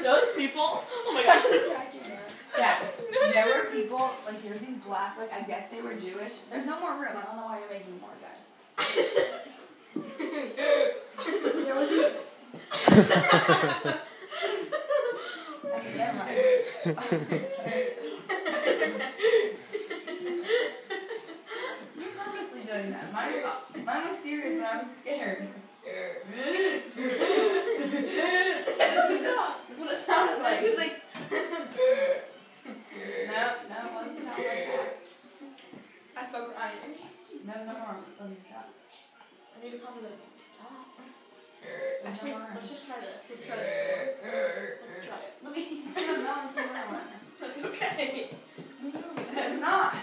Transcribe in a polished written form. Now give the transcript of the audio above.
Those people? Oh my god. Yeah, there were people, like there's these black, like I guess they were Jewish. There's no more room. I don't know why you're making more, guys. There was these... Okay, never mind. You're purposely doing that. Mine was serious and I was scared. That's what it sounded like. She was like... No, it wasn't sound like that. I still crying. No, it's not wrong. Let me stop. I need to cover the top. Actually, Let's just try this. Let's try this. Let's try it. Let me see the melon from that one. That's okay. It's not.